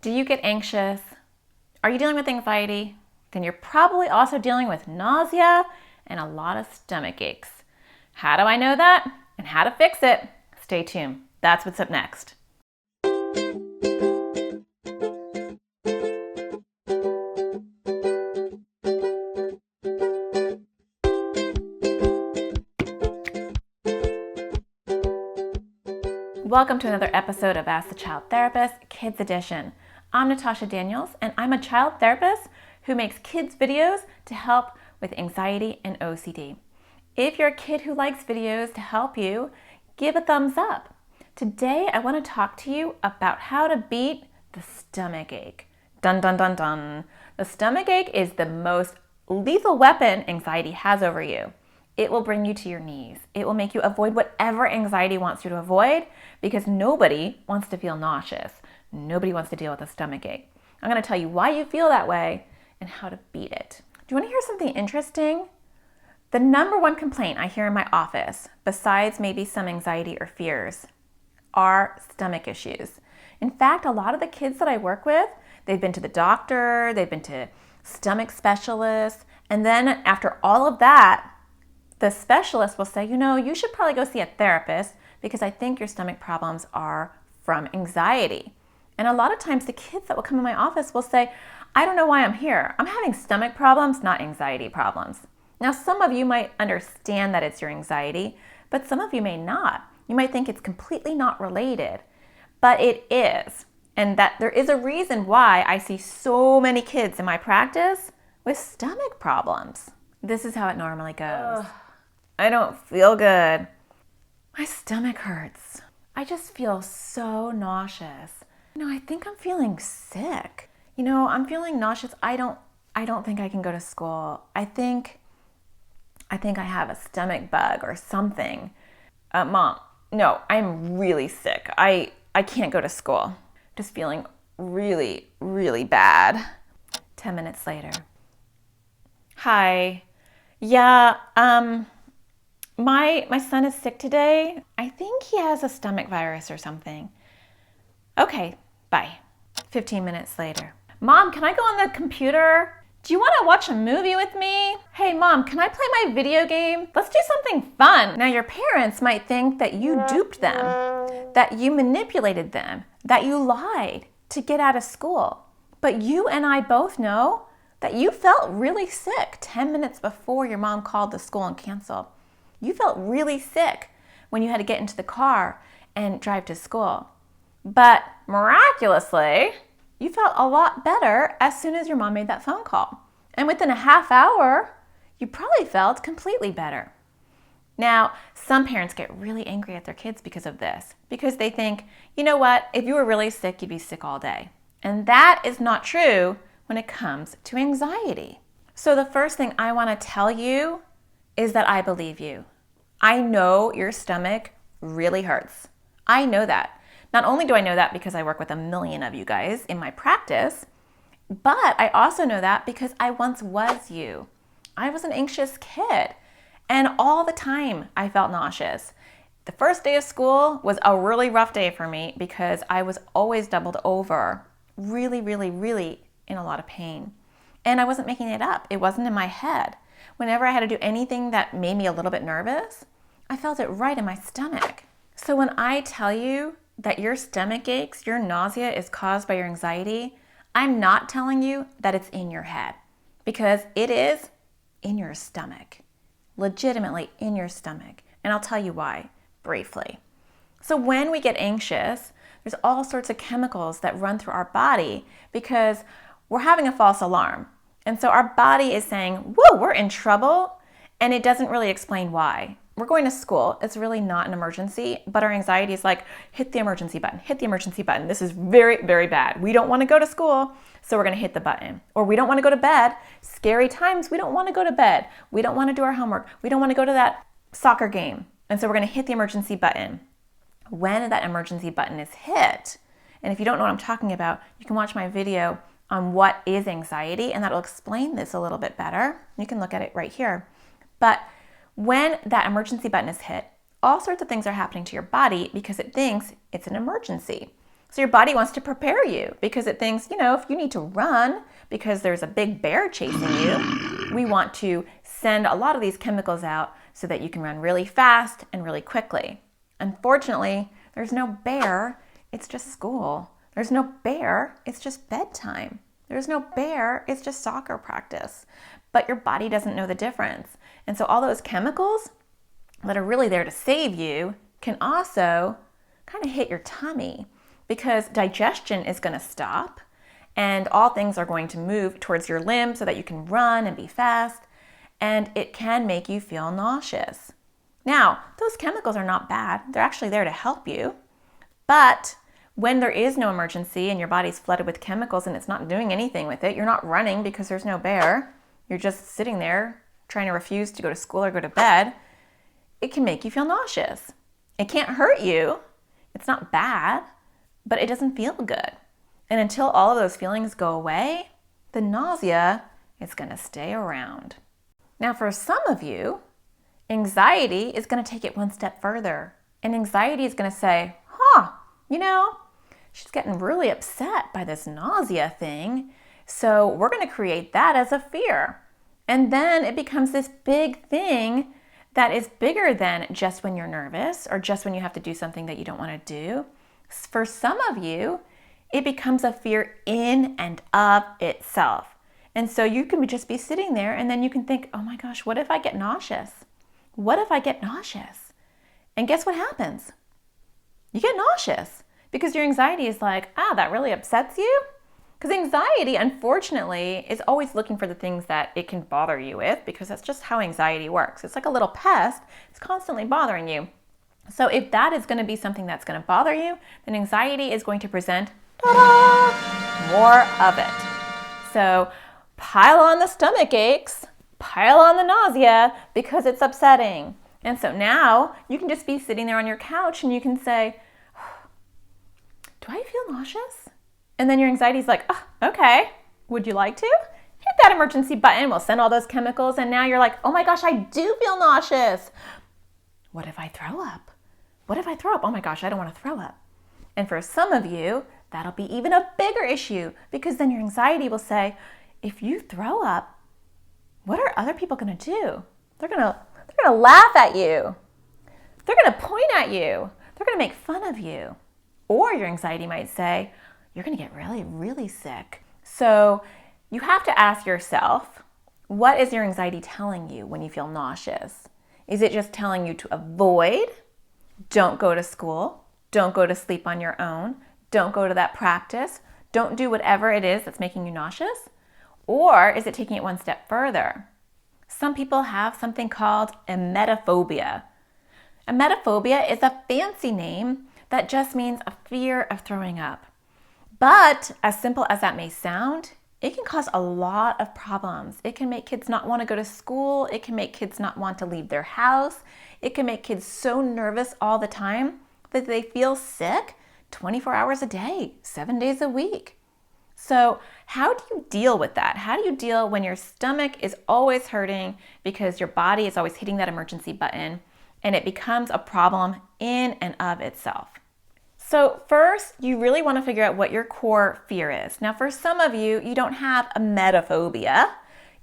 Do you get anxious? Are you dealing with anxiety? Then you're probably also dealing with nausea and a lot of stomach aches. How do I know that? And how to fix it? Stay tuned. That's what's up next. Welcome to another episode of Ask the Child Therapist, Kids Edition. I'm Natasha Daniels, and I'm a child therapist who makes kids videos to help with anxiety and OCD. If you're a kid who likes videos to help you, give a thumbs up. Today, I want to talk to you about how to beat the stomach ache. Dun, dun, dun, dun. The stomach ache is the most lethal weapon anxiety has over you. It will bring you to your knees. It will make you avoid whatever anxiety wants you to avoid because nobody wants to feel nauseous. Nobody wants to deal with a stomach ache. I'm going to tell you why you feel that way and how to beat it. Do you want to hear something interesting? The number one complaint I hear in my office, besides maybe some anxiety or fears, are stomach issues. In fact, a lot of the kids that I work with, they've been to the doctor, they've been to stomach specialists, and then after all of that, the specialist will say, you should probably go see a therapist because I think your stomach problems are from anxiety. And a lot of times the kids that will come in my office will say, I don't know why I'm here. I'm having stomach problems, not anxiety problems. Now, some of you might understand that it's your anxiety, but some of you may not. You might think it's completely not related, but it is. And that there is a reason why I see so many kids in my practice with stomach problems. This is how it normally goes. I don't feel good. My stomach hurts. I just feel so nauseous. I think I'm feeling sick. I'm feeling nauseous. I don't think I can go to school. I think I have a stomach bug or something. Mom, no, I'm really sick. I can't go to school. Just feeling really, really bad. 10 minutes later. Hi. Yeah, my son is sick today. I think he has a stomach virus or something. Okay, bye. 15 minutes later. Mom, can I go on the computer? Do you want to watch a movie with me? Hey, Mom, can I play my video game? Let's do something fun. Now, your parents might think that you duped them, that you manipulated them, that you lied to get out of school. But you and I both know that you felt really sick 10 minutes before your mom called the school and canceled. You felt really sick when you had to get into the car and drive to school. But miraculously, you felt a lot better as soon as your mom made that phone call. And within a half hour, you probably felt completely better. Now, some parents get really angry at their kids because of this, because they think, you know what, if you were really sick, you'd be sick all day. And that is not true when it comes to anxiety. So the first thing I want to tell you is that I believe you. I know your stomach really hurts. I know that. Not only do I know that because I work with a million of you guys in my practice, but I also know that because I once was you. I was an anxious kid, and all the time I felt nauseous. The first day of school was a really rough day for me because I was always doubled over, really, really, really in a lot of pain. And I wasn't making it up. It wasn't in my head. Whenever I had to do anything that made me a little bit nervous, I felt it right in my stomach. So when I tell you that your stomach aches, your nausea is caused by your anxiety, I'm not telling you that it's in your head, because it is in your stomach, legitimately in your stomach. And I'll tell you why briefly. So when we get anxious, there's all sorts of chemicals that run through our body because we're having a false alarm. And so our body is saying, whoa, we're in trouble. And it doesn't really explain why. We're going to school. It's really not an emergency, but our anxiety is like, hit the emergency button, hit the emergency button. This is very, very bad. We don't want to go to school, so we're going to hit the button. Or we don't want to go to bed. Scary times, we don't want to go to bed. We don't want to do our homework. We don't want to go to that soccer game. And so we're going to hit the emergency button. When that emergency button is hit, and if you don't know what I'm talking about, you can watch my video on what is anxiety, and that'll explain this a little bit better. You can look at it right here. But when that emergency button is hit, all sorts of things are happening to your body because it thinks it's an emergency. So your body wants to prepare you because it thinks, if you need to run because there's a big bear chasing you, we want to send a lot of these chemicals out so that you can run really fast and really quickly. Unfortunately, there's no bear, it's just school. There's no bear, it's just bedtime. There's no bear, it's just soccer practice. But your body doesn't know the difference. And so all those chemicals that are really there to save you can also kind of hit your tummy because digestion is going to stop and all things are going to move towards your limbs so that you can run and be fast, and it can make you feel nauseous. Now, those chemicals are not bad. They're actually there to help you. But when there is no emergency and your body's flooded with chemicals and it's not doing anything with it, you're not running because there's no bear, you're just sitting there trying to refuse to go to school or go to bed, it can make you feel nauseous. It can't hurt you. It's not bad, but it doesn't feel good. And until all of those feelings go away, the nausea is going to stay around. Now, for some of you, anxiety is going to take it one step further. And anxiety is going to say, she's getting really upset by this nausea thing, so we're going to create that as a fear. And then it becomes this big thing that is bigger than just when you're nervous or just when you have to do something that you don't want to do. For some of you, it becomes a fear in and of itself. And so you can just be sitting there and then you can think, oh my gosh, what if I get nauseous? What if I get nauseous? And guess what happens? You get nauseous because your anxiety is like, that really upsets you? Because anxiety, unfortunately, is always looking for the things that it can bother you with because that's just how anxiety works. It's like a little pest. It's constantly bothering you. So if that is going to be something that's going to bother you, then anxiety is going to present more of it. So pile on the stomach aches, pile on the nausea because it's upsetting. And so now you can just be sitting there on your couch and you can say, do I feel nauseous? And then your anxiety is like, okay, would you like to? Hit that emergency button, we'll send all those chemicals, and now you're like, oh my gosh, I do feel nauseous. What if I throw up? What if I throw up? Oh my gosh, I don't want to throw up. And for some of you, that'll be even a bigger issue because then your anxiety will say, if you throw up, what are other people going to do? They're going to laugh at you. They're going to point at you. They're going to make fun of you. Or your anxiety might say, you're going to get really, really sick. So you have to ask yourself, what is your anxiety telling you when you feel nauseous? Is it just telling you to avoid? Don't go to school. Don't go to sleep on your own. Don't go to that practice. Don't do whatever it is that's making you nauseous. Or is it taking it one step further? Some people have something called emetophobia. Emetophobia is a fancy name that just means a fear of throwing up. But as simple as that may sound, it can cause a lot of problems. It can make kids not want to go to school. It can make kids not want to leave their house. It can make kids so nervous all the time that they feel sick 24 hours a day, 7 days a week. So how do you deal with that? How do you deal when your stomach is always hurting because your body is always hitting that emergency button and it becomes a problem in and of itself? So first, you really want to figure out what your core fear is. Now, for some of you, you don't have emetophobia.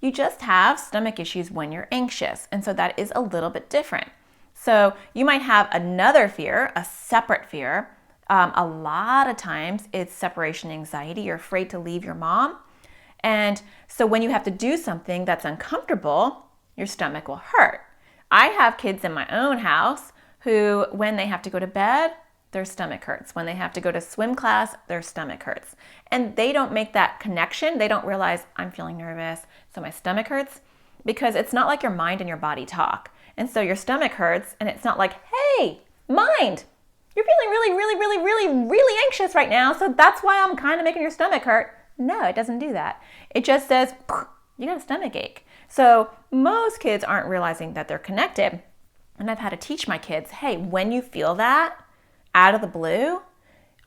You just have stomach issues when you're anxious. And so that is a little bit different. So you might have another fear, a separate fear. A lot of times it's separation anxiety. You're afraid to leave your mom. And so when you have to do something that's uncomfortable, your stomach will hurt. I have kids in my own house who, when they have to go to bed, their stomach hurts. When they have to go to swim class, their stomach hurts. And they don't make that connection. They don't realize I'm feeling nervous, so my stomach hurts, because it's not like your mind and your body talk. And so your stomach hurts, and it's not like, hey, mind, you're feeling really, really, really, really, really anxious right now, so that's why I'm kind of making your stomach hurt. No, it doesn't do that. It just says, you got a stomach ache. So most kids aren't realizing that they're connected. And I've had to teach my kids, hey, when you feel that, out of the blue,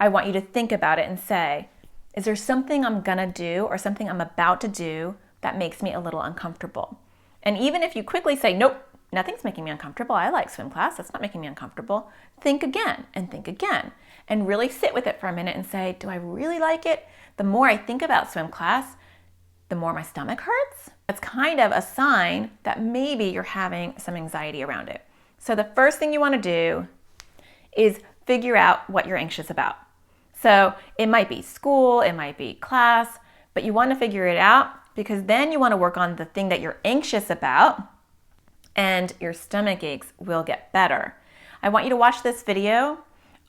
I want you to think about it and say, is there something I'm gonna do or something I'm about to do that makes me a little uncomfortable? And even if you quickly say, nope, nothing's making me uncomfortable, I like swim class, that's not making me uncomfortable, think again and think again. and really sit with it for a minute and say, do I really like it? The more I think about swim class, the more my stomach hurts. It's kind of a sign that maybe you're having some anxiety around it. So the first thing you want to do is figure out what you're anxious about. So it might be school, it might be class, but you want to figure it out because then you want to work on the thing that you're anxious about and your stomach aches will get better. I want you to watch this video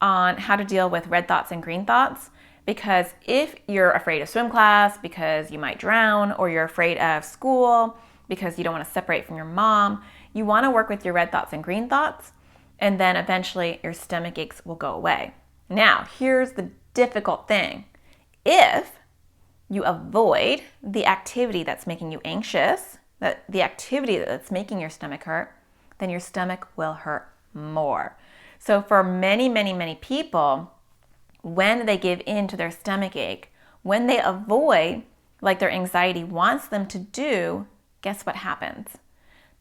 on how to deal with red thoughts and green thoughts, because if you're afraid of swim class because you might drown, or you're afraid of school because you don't want to separate from your mom, you want to work with your red thoughts and green thoughts, and then eventually your stomach aches will go away. Now, here's the difficult thing. If you avoid the activity that's making you anxious, the activity that's making your stomach hurt, then your stomach will hurt more. So for many, many, many people, when they give in to their stomach ache, when they avoid like their anxiety wants them to do, guess what happens?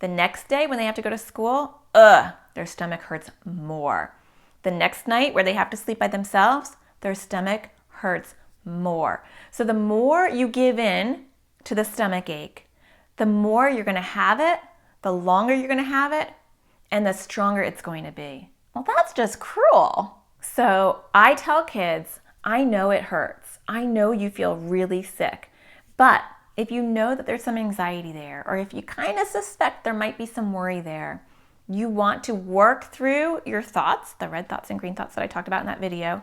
The next day when they have to go to school, their stomach hurts more. The next night where they have to sleep by themselves, their stomach hurts more. So the more you give in to the stomach ache, the more you're going to have it, the longer you're going to have it, and the stronger it's going to be. Well, that's just cruel. So I tell kids, I know it hurts. I know you feel really sick. But if you know that there's some anxiety there, or if you kind of suspect there might be some worry there, you want to work through your thoughts, the red thoughts and green thoughts that I talked about in that video,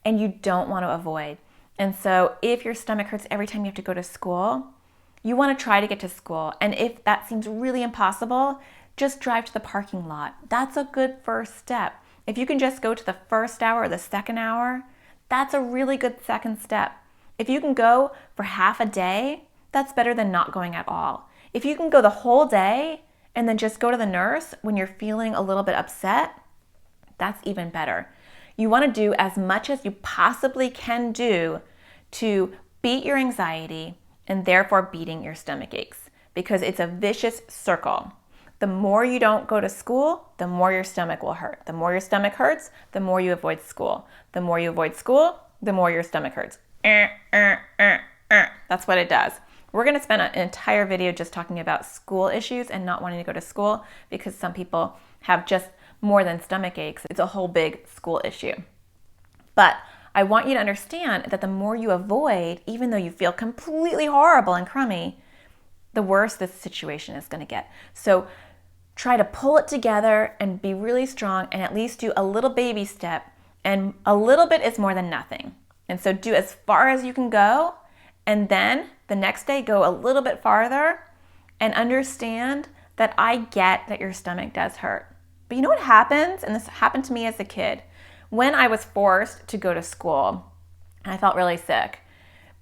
and you don't want to avoid. And so if your stomach hurts every time you have to go to school, you want to try to get to school. And if that seems really impossible, just drive to the parking lot. That's a good first step. If you can just go to the first hour or the second hour, that's a really good second step. If you can go for half a day, that's better than not going at all. If you can go the whole day and then just go to the nurse when you're feeling a little bit upset, that's even better. You want to do as much as you possibly can do to beat your anxiety and therefore beating your stomach aches, because it's a vicious circle. The more you don't go to school, the more your stomach will hurt. The more your stomach hurts, the more you avoid school. The more you avoid school, the more your stomach hurts. That's what it does. We're going to spend an entire video just talking about school issues and not wanting to go to school, because some people have just more than stomach aches. It's a whole big school issue. But I want you to understand that the more you avoid, even though you feel completely horrible and crummy, the worse this situation is going to get. So try to pull it together and be really strong, and at least do a little baby step, and a little bit is more than nothing. And so do as far as you can go, and then the next day go a little bit farther, and understand that I get that your stomach does hurt. But you know what happens, and this happened to me as a kid, when I was forced to go to school and I felt really sick,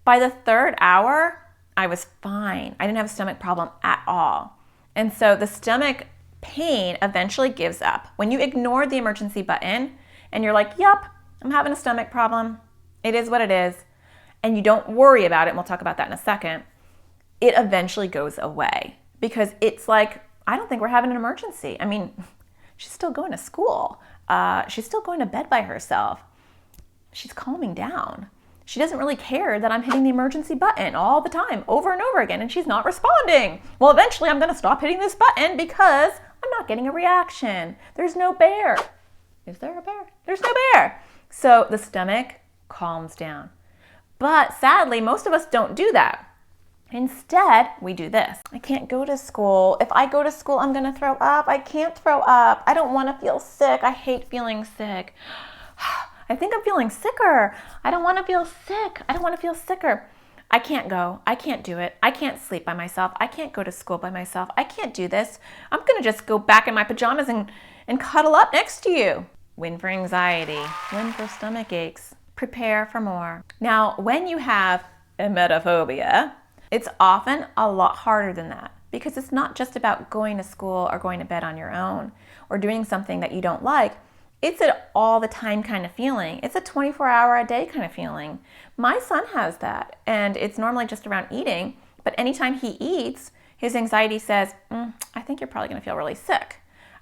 by the third hour, I was fine. I didn't have a stomach problem at all. And so the stomach pain eventually gives up. When you ignore the emergency button and you're like, yep, I'm having a stomach problem, it is what it is, and you don't worry about it, and we'll talk about that in a second, it eventually goes away. Because it's like, I don't think we're having an emergency. I mean, she's still going to school. She's still going to bed by herself. She's calming down. She doesn't really care that I'm hitting the emergency button all the time, over and over again, and she's not responding. Well, eventually I'm going to stop hitting this button because I'm not getting a reaction. There's no bear. Is there a bear? There's no bear. So the stomach calms down. But sadly, most of us don't do that. Instead, we do this. I can't go to school. If I go to school, I'm going to throw up. I can't throw up. I don't want to feel sick. I hate feeling sick. I think I'm feeling sicker. I don't want to feel sick. I don't want to feel sicker. I can't go. I can't do it. I can't sleep by myself. I can't go to school by myself. I can't do this. I'm going to just go back in my pajamas and cuddle up next to you. Win for anxiety. Win for stomach aches. Prepare for more. Now, when you have emetophobia, it's often a lot harder than that, because it's not just about going to school or going to bed on your own or doing something that you don't like. It's an all the time kind of feeling. It's a 24-hour-a-day kind of feeling. My son has that, and it's normally just around eating, but anytime he eats, his anxiety says, I think you're probably going to feel really sick.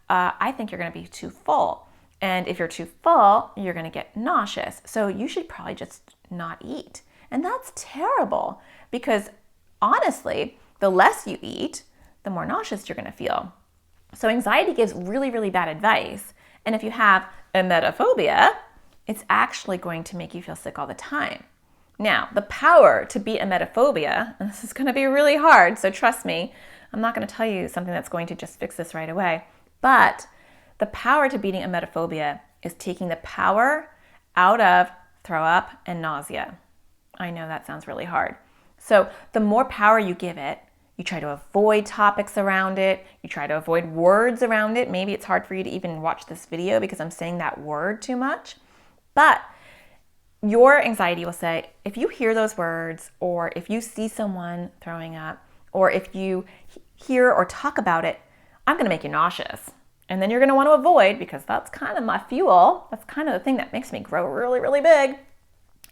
I think you're going to be too full. And if you're too full, you're going to get nauseous. So you should probably just not eat. And that's terrible because honestly, the less you eat, the more nauseous you're going to feel. So anxiety gives really, really bad advice. And if you have emetophobia, it's actually going to make you feel sick all the time. Now, the power to beat emetophobia, and this is going to be really hard, so trust me, I'm not going to tell you something that's going to just fix this right away, but the power to beating emetophobia is taking the power out of throw up and nausea. I know that sounds really hard. So the more power you give it, you try to avoid topics around it, you try to avoid words around it. Maybe it's hard for you to even watch this video because I'm saying that word too much, but your anxiety will say, if you hear those words, or if you see someone throwing up, or if you hear or talk about it, I'm going to make you nauseous. And then you're going to want to avoid, because that's kind of my fuel. That's kind of the thing that makes me grow really, really big.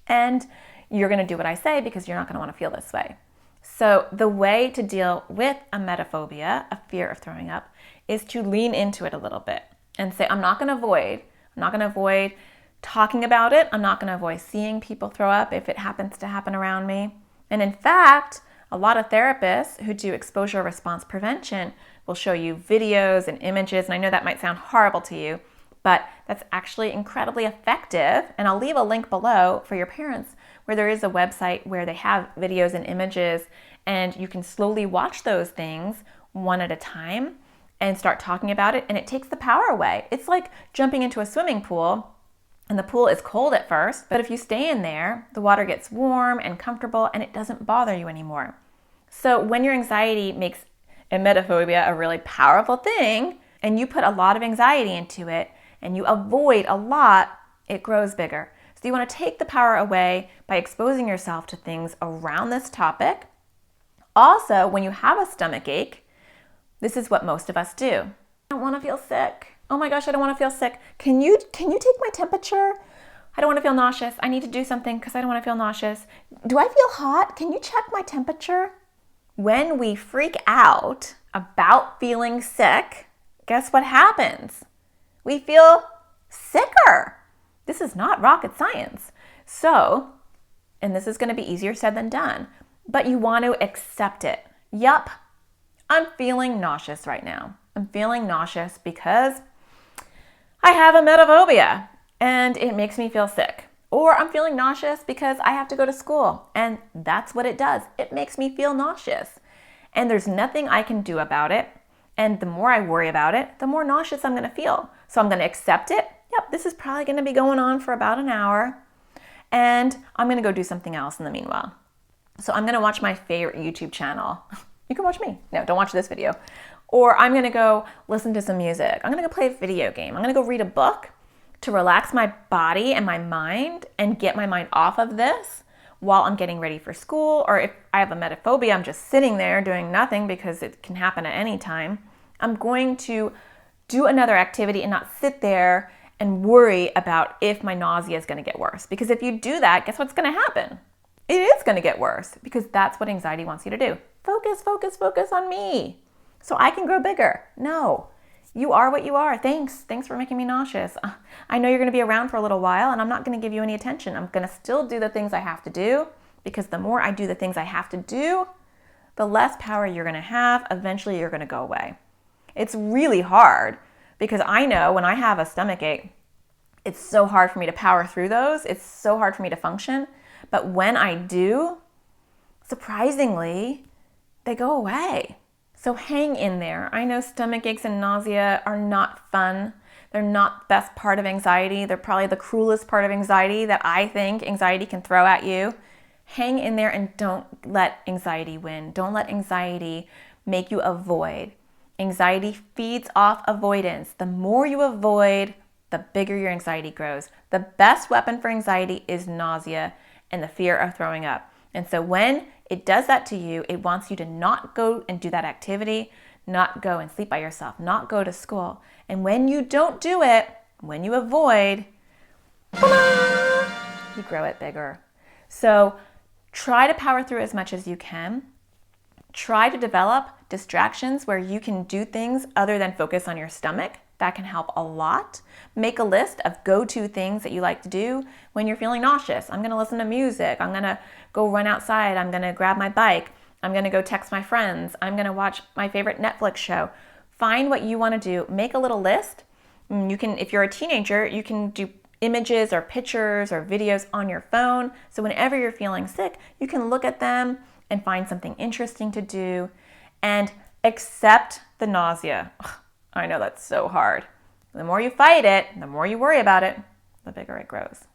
And you're going to do what I say because you're not going to want to feel this way. So the way to deal with emetophobia, a fear of throwing up, is to lean into it a little bit and say, I'm not going to avoid. I'm not going to avoid talking about it. I'm not going to avoid seeing people throw up if it happens to happen around me. And in fact, a lot of therapists who do exposure response prevention will show you videos and images. And I know that might sound horrible to you, but that's actually incredibly effective. And I'll leave a link below for your parents where there is a website where they have videos and images, and you can slowly watch those things one at a time and start talking about it. And it takes the power away. It's like jumping into a swimming pool. And the pool is cold at first, but if you stay in there, the water gets warm and comfortable and it doesn't bother you anymore. So when your anxiety makes emetophobia a really powerful thing and you put a lot of anxiety into it and you avoid a lot, it grows bigger. So you want to take the power away by exposing yourself to things around this topic. Also, when you have a stomach ache, this is what most of us do. I don't want to feel sick. Oh my gosh, I don't want to feel sick. Can you take my temperature? I don't want to feel nauseous. I need to do something because I don't want to feel nauseous. Do I feel hot? Can you check my temperature? When we freak out about feeling sick, guess what happens? We feel sicker. This is not rocket science. So, and this is going to be easier said than done, but you want to accept it. Yup, I'm feeling nauseous right now. I'm feeling nauseous because I have emetophobia and it makes me feel sick. Or I'm feeling nauseous because I have to go to school and that's what it does. It makes me feel nauseous. And there's nothing I can do about it. And the more I worry about it, the more nauseous I'm going to feel. So I'm going to accept it. Yep, this is probably going to be going on for about an hour. And I'm going to go do something else in the meanwhile. So I'm going to watch my favorite YouTube channel. You can watch me. No, don't watch this video. Or I'm going to go listen to some music. I'm going to go play a video game. I'm going to go read a book to relax my body and my mind and get my mind off of this while I'm getting ready for school. Or if I have emetophobia, I'm just sitting there doing nothing because it can happen at any time. I'm going to do another activity and not sit there and worry about if my nausea is going to get worse. Because if you do that, guess what's going to happen? It is going to get worse because that's what anxiety wants you to do. Focus, focus, focus on me so I can grow bigger. No, you are what you are. Thanks for making me nauseous. I know you're going to be around for a little while and I'm not going to give you any attention. I'm going to still do the things I have to do because the more I do the things I have to do, the less power you're going to have. Eventually you're going to go away. It's really hard because I know when I have a stomach ache, it's so hard for me to power through those. It's so hard for me to function. But when I do, surprisingly, they go away. So hang in there. I know stomach aches and nausea are not fun. They're not the best part of anxiety. They're probably the cruelest part of anxiety that I think anxiety can throw at you. Hang in there and don't let anxiety win. Don't let anxiety make you avoid. Anxiety feeds off avoidance. The more you avoid, the bigger your anxiety grows. The best weapon for anxiety is nausea and the fear of throwing up. And so when it does that to you, it wants you to not go and do that activity, not go and sleep by yourself, not go to school. And when you don't do it, when you avoid, you grow it bigger. So try to power through as much as you can. Try to develop distractions where you can do things other than focus on your stomach. That can help a lot. Make a list of go-to things that you like to do when you're feeling nauseous. I'm gonna listen to music. I'm gonna go run outside. I'm gonna grab my bike. I'm gonna go text my friends. I'm gonna watch my favorite Netflix show. Find what you wanna do. Make a little list. You can, if you're a teenager, you can do images or pictures or videos on your phone. So whenever you're feeling sick, you can look at them and find something interesting to do and accept the nausea. I know that's so hard. The more you fight it, the more you worry about it, the bigger it grows.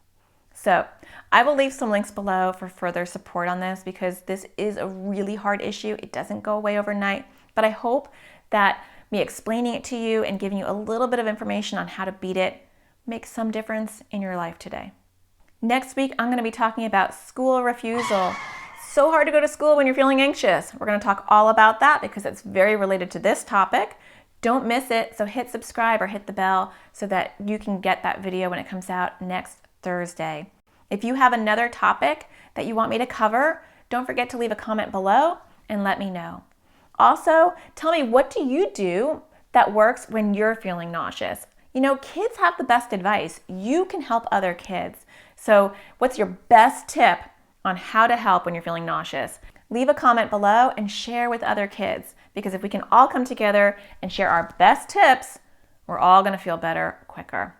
So I will leave some links below for further support on this because this is a really hard issue. It doesn't go away overnight, but I hope that me explaining it to you and giving you a little bit of information on how to beat it makes some difference in your life today. Next week, I'm going to be talking about school refusal. So hard to go to school when you're feeling anxious. We're going to talk all about that because it's very related to this topic. Don't miss it, so hit subscribe or hit the bell so that you can get that video when it comes out next Thursday. If you have another topic that you want me to cover, don't forget to leave a comment below and let me know. Also, tell me, what do you do that works when you're feeling nauseous? You know, kids have the best advice. You can help other kids. So what's your best tip on how to help when you're feeling nauseous? Leave a comment below and share with other kids, because if we can all come together and share our best tips, we're all going to feel better quicker.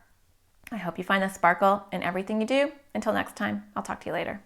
I hope you find the sparkle in everything you do. Until next time, I'll talk to you later.